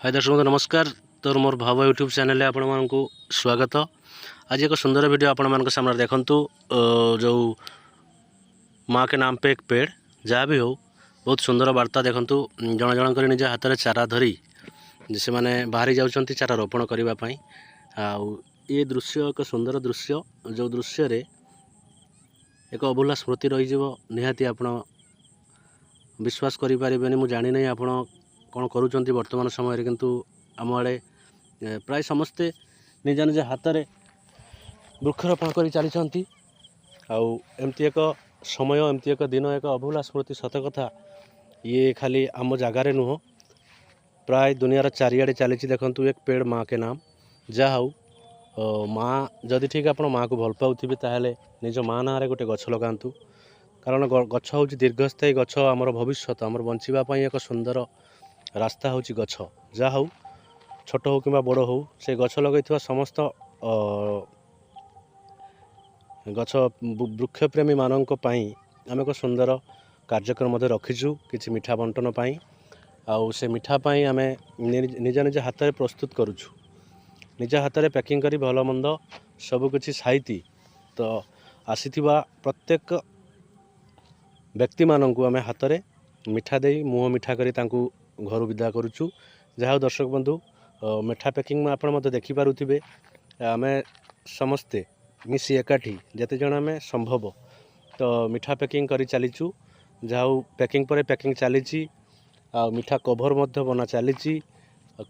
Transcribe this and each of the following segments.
हाय दर्शक बंधु नमस्कार। तो मोर भाव यूट्यूब चैनल आपण मानक स्वागत। आज एक सुंदर वीडियो आपण मान सामने देखंतु जो माँ के नाम पे एक पेड़ जहाँ भी हो बहुत सुंदर वार्ता देखंतु जन जन कर निज हाथ में चारा धरी से मैंने बाहरी जाउछंती चारा रोपण करने। ये दृश्य एक सुंदर दृश्य जो दृश्य रे एक अभूला स्मृति रही निहाती आपण विश्वास करें मुझे जानी नहीं आपण कौन करुँच वर्तमान समय किंतु आम आड़े प्राय समस्ते निज निज हाथ में वृक्षरोपण कर चली एमती एक समय एमती एक दिन एक अभूला स्मृति सत कथा ये खाली आम जगार नुह प्राय दुनियार चारिआडे चली देखु एक पेड़ माँ के नाम जहाँ हो माँ जदि ठीक आप माँ को भल पाऊे ताहले निज माँ ना गोटे गछ लगातु कारण गछ हूँ दीर्घस्थायी गछ आमर भविष्य आमर बचापी एक सुंदर रास्ता हूँ गछ जहाँ हूँ छोट हो कि बड़ हो से गछ लगे समस्त गछ वृक्षप्रेमी मानक आम एक सुंदर कार्यक्रम रखीचु कि मिठा बंटन पाई आउ से मिठा पाई आम निज निज हाथ में प्रस्तुत करुचु निज हाथ में पैकिंग करी भल मंद सबकि साइती तो आसी प्रत्येक व्यक्ति मानक आम हाथ में मिठा दे मुँह मिठा करी तांकु घर विदा करुचु। जहाँ दर्शक बंधु मिठा पैकिंग आपण मत देखिपे आम समस्ते मिसी एकाठी जिते जन आम संभव तो मिठा पैकिंग कर चलीचु जहाँ पैकिंग पर पैकिंग चली मिठा कभर बना चली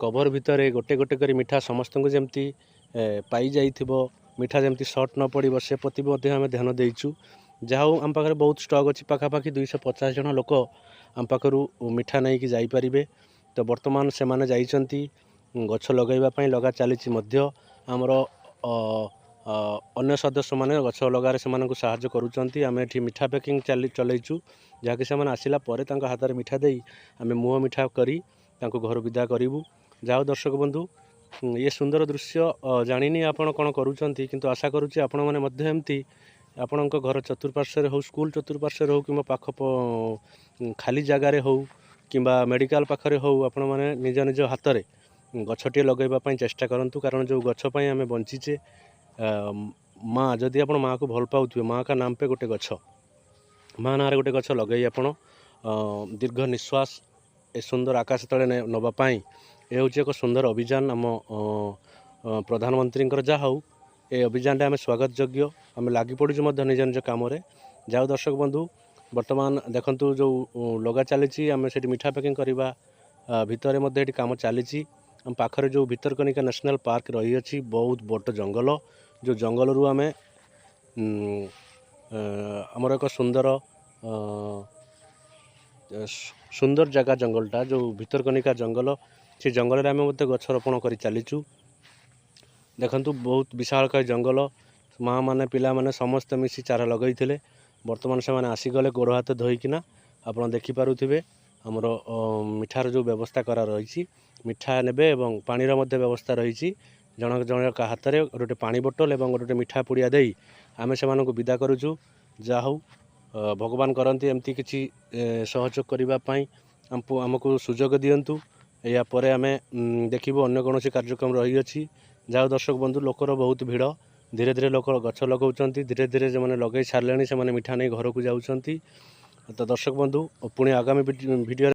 कभर भितर गोटे गोटे कर मिठा समस्त को जमती पाई जाइथिबो मिठा जमती सर्ट न पड़ो से प्रति आम ध्यान देचु। जहाँ आम पाखे बहुत स्टॉक अच्छी पाखापाखि 250 जन लोक आम पाखु मिठा नहीं कि जाइपारे तो बर्तमान से माने जाइछंती गछ लगैवाई लगा चली आमर अन्य सदस्य माने गछ लगारे से साहाय्य करुँच आम ये मिठा पैकिंग चलैचु जहाँकि से आसला हाथ में मिठा दे आम मुँह मिठा करी घर विदा करूँ। जाओ दर्शक बंधु ये सुंदर दृश्य जानी आपण कौन करुँच किंतु आशा करुँच आपण मैंने एमती आपण घर चतुर्पार्श्व हो स्कूल चतुर्पार्श्व हो कि पाख खाली जगार हो कि मेडिकल पाखरे हो आपण मैंने निज निज हाथ में गछटे लगेवाई चेष्टा करूँ कारण जो गछपाई आम बंचीचे माँ जदि आप माँ को भल पाऊे माँ का नाम पे गोटे गछ माँ ना गोटे गछ लगे आप दीर्घ निश्वास ए सुंदर आकाश तले नवापाई ये हूँ एक सुंदर अभियान आम प्रधानमंत्री जहाँ हो ये अभियान आम स्वागत योग्य आम लगी पड़ू निज निज कम जाओ दर्शक बंधु वर्तमान देखंतु जो लगा चली आम से मिठा पैकिंग करवा भितर ये कम चली आम पाखरे जो भितरकनिका नेशनल पार्क रही अच्छी बहुत बड़ जंगल जो जंगल रू आम आमर एक सुंदर सुंदर जगह जंगलटा जो भितरकनिका जंगल से जंगल आम गछ रोपण कर चलीचु देखंतु बहुत विशालकाय जंगल माँ माने पिला माने समस्त मिसी चारा लगई वर्तमान से मैंने आसीगले गोड़ हाथ धोईकिना आप देखिपे आमर मिठार जो व्यवस्था करा रही मिठा नेबे एवं पानीर मध्य व्यवस्था रही जन जन हाथ में गोटे पानी बोतल और गोटे मिठा पुड़िया दे आम से विदा करुचु। जा हो भगवान करती एमती किसी सहयोग करने आमको सुजोग दिंतु या पर आम देखू अन्न कौन कार्यक्रम रही अच्छी। जाओ दर्शक बंधु लोकर बहुत भीड़ धीरे धीरे लोक गछ लगाउछंती धीरे धीरे जो मैंने लगे सारे से मिठा नहीं घर को जाऊँच। तो दर्शक बंधु पुणी आगामी वीडियो